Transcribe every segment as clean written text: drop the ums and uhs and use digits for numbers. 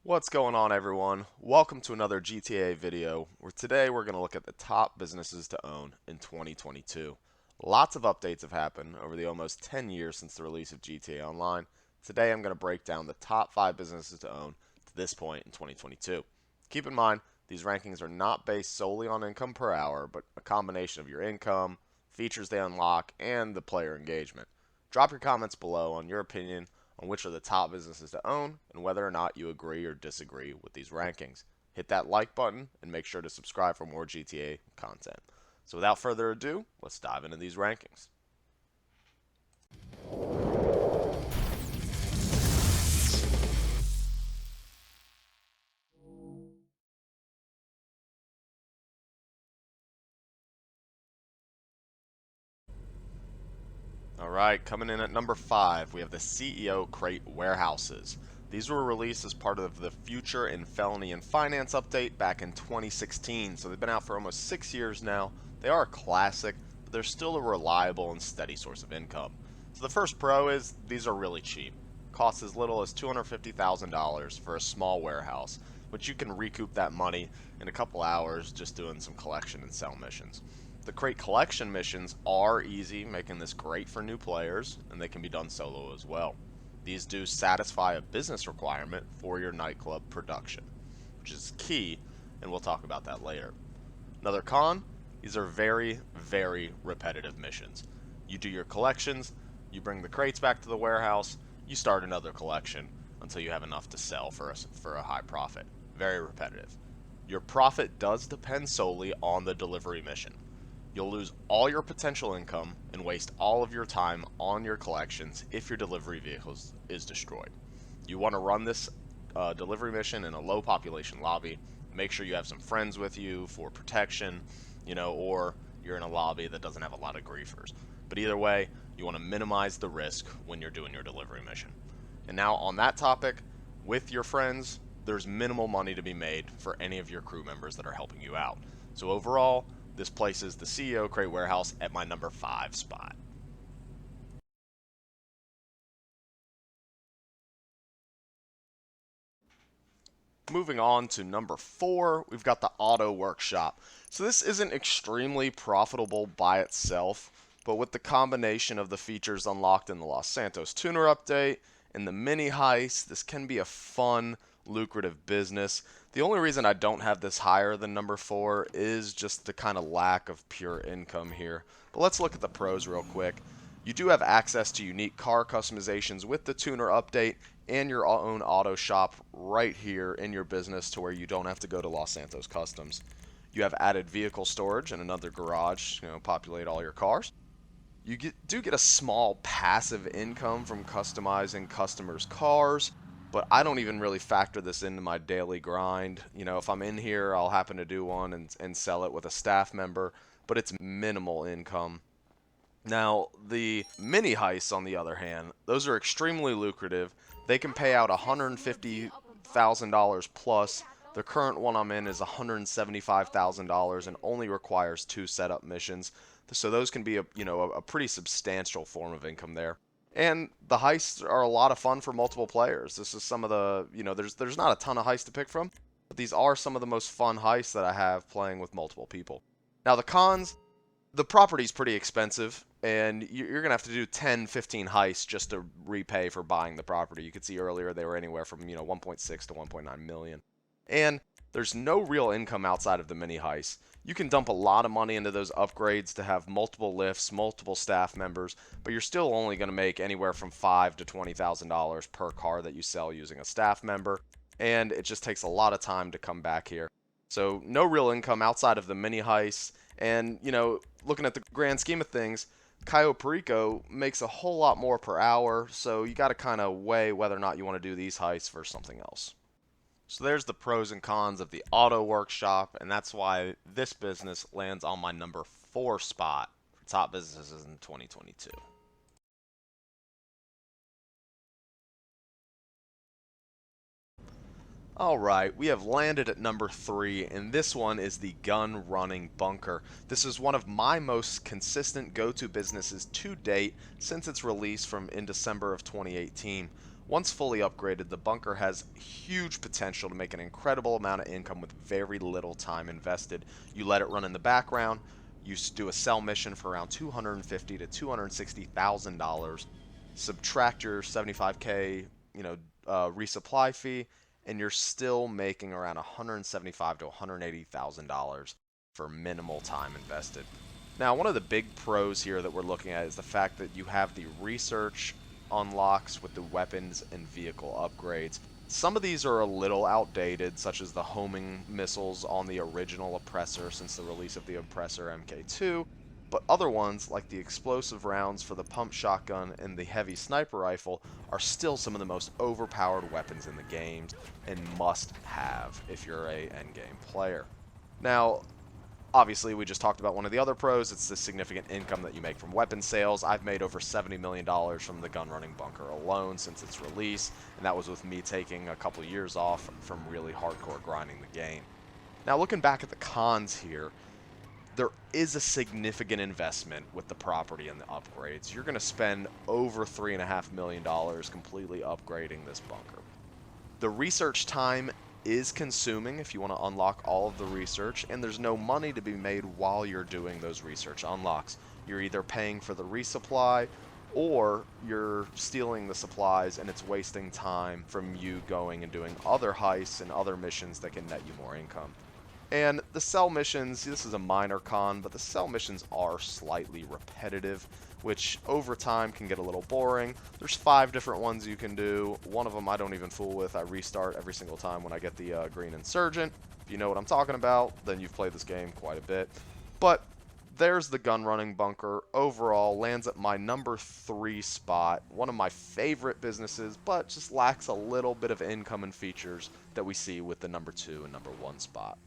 What's going on, everyone? Welcome to another GTA video where today we're going to look at the top businesses to own in 2022. Lots of updates have happened over the almost 10 years since the release of GTA Online. Today I'm going to break down the top 5 businesses to own to this point in 2022. Keep in mind, these rankings are not based solely on income per hour, but a combination of your income, features they unlock, and the player engagement. Drop your comments below on your opinion on which are the top businesses to own and whether or not you agree or disagree with these rankings. Hit that like button and make sure to subscribe for more GTA content. So without further ado, let's dive into these rankings. Alright, coming in at number 5, we have the CEO Crate Warehouses. These were released as part of the Future in Felony and Finance update back in 2016, so they've been out for almost 6 years now. They are a classic, but they're still a reliable and steady source of income. So the first pro is these are really cheap. Costs as little as $250,000 for a small warehouse, but you can recoup that money in a couple hours just doing some collection and sell missions. The crate collection missions are easy, making this great for new players, and they can be done solo as well. These do satisfy a business requirement for your nightclub production, which is key, and we'll talk about that later. Another con, these are very, very repetitive missions. You do your collections, you bring the crates back to the warehouse, you start another collection until you have enough to sell for a high profit. Very repetitive. Your profit does depend solely on the delivery mission. You'll lose all your potential income and waste all of your time on your collections if your delivery vehicle is destroyed. You want to run this delivery mission in a low population lobby. Make sure you have some friends with you for protection, or you're in a lobby that doesn't have a lot of griefers. But either way, you want to minimize the risk when you're doing your delivery mission. And now on that topic, with your friends, there's minimal money to be made for any of your crew members that are helping you out. So overall, this places the CEO Crate Warehouse at my number 5 spot. Moving on to number 4, we've got the Auto Workshop. So this isn't extremely profitable by itself, but with the combination of the features unlocked in the Los Santos Tuner update and the mini heist, this can be a fun, lucrative business. The only reason I don't have this higher than number 4 is just the kind of lack of pure income here. But let's look at the pros real quick. You do have access to unique car customizations with the tuner update and your own auto shop right here in your business to where you don't have to go to Los Santos Customs. You have added vehicle storage and another garage, populate all your cars. You do get a small passive income from customizing customers' cars, but I don't even really factor this into my daily grind. If I'm in here, I'll happen to do one and sell it with a staff member, but it's minimal income. Now, the mini heists, on the other hand, those are extremely lucrative. They can pay out $150,000 plus. The current one I'm in is $175,000 and only requires 2 setup missions. So those can be a pretty substantial form of income there. And the heists are a lot of fun for multiple players. This is some of the, there's not a ton of heists to pick from, but these are some of the most fun heists that I have playing with multiple people. Now the cons, the property's pretty expensive, and you're going to have to do 10, 15 heists just to repay for buying the property. You could see earlier they were anywhere from, 1.6 to 1.9 million. And there's no real income outside of the mini heists. You can dump a lot of money into those upgrades to have multiple lifts, multiple staff members, but you're still only going to make anywhere from $5,000 to $20,000 per car that you sell using a staff member, and it just takes a lot of time to come back here. So no real income outside of the mini heists, and looking at the grand scheme of things, Cayo Perico makes a whole lot more per hour, so you got to kind of weigh whether or not you want to do these heists versus something else. So there's the pros and cons of the Auto Workshop, and that's why this business lands on my number 4 spot for top businesses in 2022. Alright, we have landed at number 3, and this one is the Gunrunning Bunker. This is one of my most consistent go-to businesses to date since its release in December of 2018. Once fully upgraded, the bunker has huge potential to make an incredible amount of income with very little time invested. You let it run in the background, you do a sell mission for around $250,000 to $260,000, subtract your 75K, resupply fee, and you're still making around $175,000 to $180,000 for minimal time invested. Now, one of the big pros here that we're looking at is the fact that you have the research unlocks with the weapons and vehicle upgrades. Some of these are a little outdated, such as the homing missiles on the original Oppressor since the release of the Oppressor MK2, but other ones, like the explosive rounds for the pump shotgun and the heavy sniper rifle, are still some of the most overpowered weapons in the game and must have if you're a endgame player. Now, obviously, we just talked about one of the other pros. It's the significant income that you make from weapon sales. I've made over $70 million from the Gunrunning Bunker alone since its release, and that was with me taking a couple years off from really hardcore grinding the game. Now, looking back at the cons here, there is a significant investment with the property and the upgrades. You're going to spend over $3.5 million completely upgrading this bunker. The research time is consuming if you want to unlock all of the research, and there's no money to be made while you're doing those research unlocks. You're either paying for the resupply or you're stealing the supplies, and it's wasting time from you going and doing other heists and other missions that can net you more income. And the cell missions, this is a minor con, but the cell missions are slightly repetitive, which over time can get a little boring. There's 5 different ones you can do. One of them I don't even fool with. I restart every single time when I get the green insurgent. If you know what I'm talking about, then you've played this game quite a bit. But there's the Gunrunning Bunker. Overall, lands at my number 3 spot. One of my favorite businesses, but just lacks a little bit of income and features that we see with the number 2 and number 1 spot.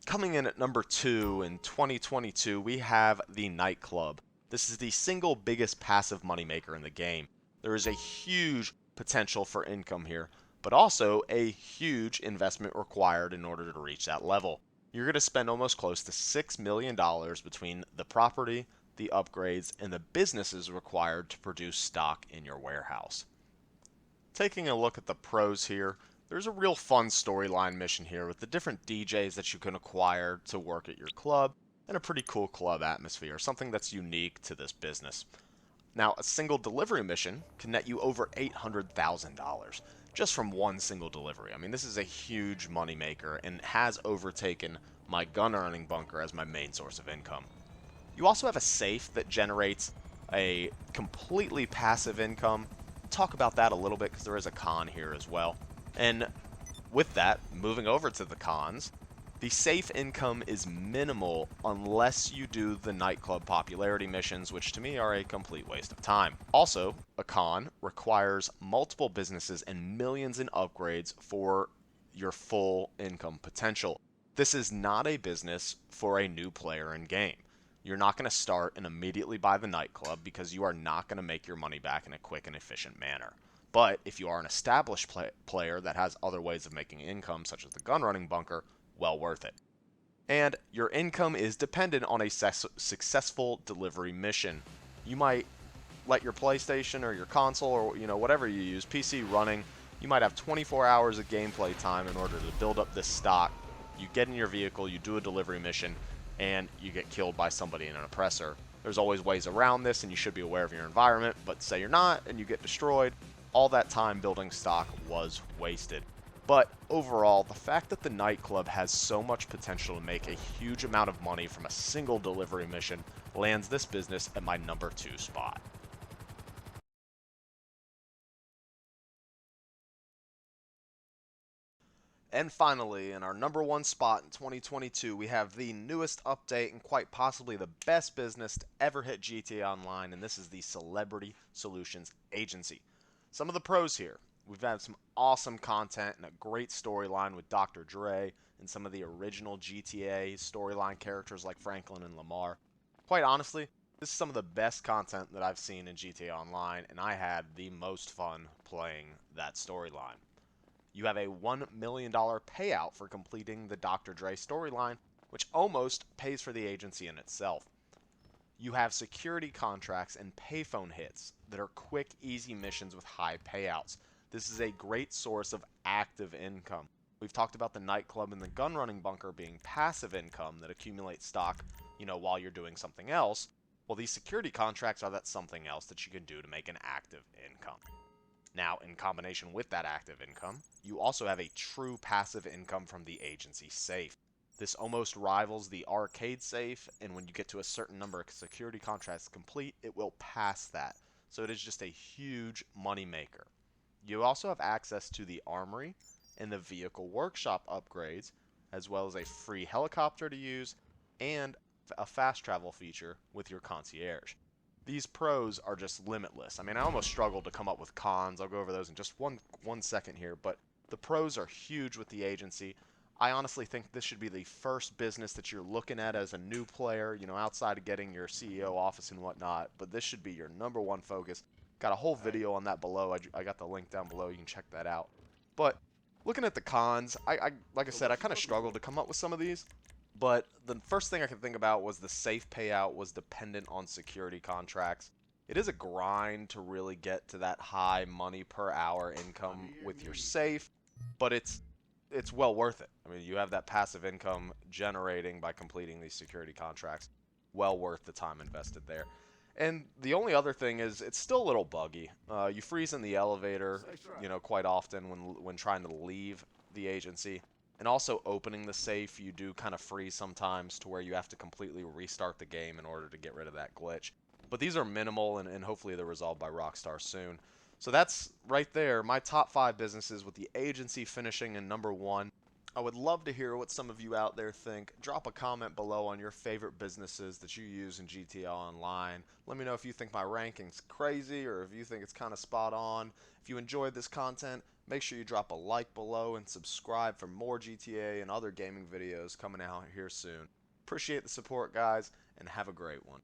Coming in at number 2 in 2022, we have the Nightclub. This is the single biggest passive moneymaker in the game. There is a huge potential for income here, but also a huge investment required in order to reach that level. You're going to spend almost close to $6 million between the property, the upgrades, and the businesses required to produce stock in your warehouse. Taking a look at the pros here, there's a real fun storyline mission here with the different DJs that you can acquire to work at your club, and a pretty cool club atmosphere, something that's unique to this business. Now, a single delivery mission can net you over $800,000 just from one single delivery. I mean, this is a huge moneymaker and has overtaken my gun earning bunker as my main source of income. You also have a safe that generates a completely passive income. Talk about that a little bit because there is a con here as well. And with that, moving over to the cons, the safe income is minimal unless you do the Nightclub popularity missions, which to me are a complete waste of time. Also, a con requires multiple businesses and millions in upgrades for your full income potential. This is not a business for a new player in game. You're not going to start and immediately buy the Nightclub because you are not going to make your money back in a quick and efficient manner. But if you are an established player that has other ways of making income, such as the Gunrunning Bunker, well worth it. And your income is dependent on a successful delivery mission. You might let your PlayStation or your console or whatever you use, PC running. You might have 24 hours of gameplay time in order to build up this stock. You get in your vehicle, you do a delivery mission, and you get killed by somebody in an oppressor. There's always ways around this, and you should be aware of your environment, but say you're not and you get destroyed, all that time building stock was wasted. But overall, the fact that the Nightclub has so much potential to make a huge amount of money from a single delivery mission lands this business at my number 2 spot. And finally, in our number 1 spot in 2022, we have the newest update and quite possibly the best business to ever hit GTA Online, and this is the Celebrity Solutions Agency. Some of the pros here. We've had some awesome content and a great storyline with Dr. Dre and some of the original GTA storyline characters like Franklin and Lamar. Quite honestly, this is some of the best content that I've seen in GTA Online, and I had the most fun playing that storyline. You have a $1 million payout for completing the Dr. Dre storyline, which almost pays for the agency in itself. You have security contracts and payphone hits that are quick, easy missions with high payouts. This is a great source of active income. We've talked about the Nightclub and the Gunrunning Bunker being passive income that accumulates stock, while you're doing something else. Well, these security contracts are that something else that you can do to make an active income. Now, in combination with that active income, you also have a true passive income from the agency safe. This almost rivals the arcade safe, and when you get to a certain number of security contracts complete, it will pass that. So it is just a huge money maker. You also have access to the armory and the vehicle workshop upgrades, as well as a free helicopter to use and a fast travel feature with your concierge. These pros are just limitless. I mean, I almost struggled to come up with cons. I'll go over those in just one second here, but the pros are huge with the agency. I honestly think this should be the first business that you're looking at as a new player, outside of getting your CEO office and whatnot, but this should be your number one focus. Got a whole video on that below. I got the link down below. You can check that out. But looking at the cons, like I said, I kind of struggled to come up with some of these. But the first thing I could think about was the safe payout was dependent on security contracts. It is a grind to really get to that high money per hour income with your safe, but it's well worth it. I mean, you have that passive income generating by completing these security contracts. Well worth the time invested there. And the only other thing is it's still a little buggy. You freeze in the elevator, quite often when trying to leave the agency. And also opening the safe, you do kind of freeze sometimes to where you have to completely restart the game in order to get rid of that glitch. But these are minimal, and hopefully they're resolved by Rockstar soon. So that's right there, my top 5 businesses, with the agency finishing in number 1. I would love to hear what some of you out there think. Drop a comment below on your favorite businesses that you use in GTA Online. Let me know if you think my ranking's crazy or if you think it's kind of spot on. If you enjoyed this content, make sure you drop a like below and subscribe for more GTA and other gaming videos coming out here soon. Appreciate the support, guys, and have a great one.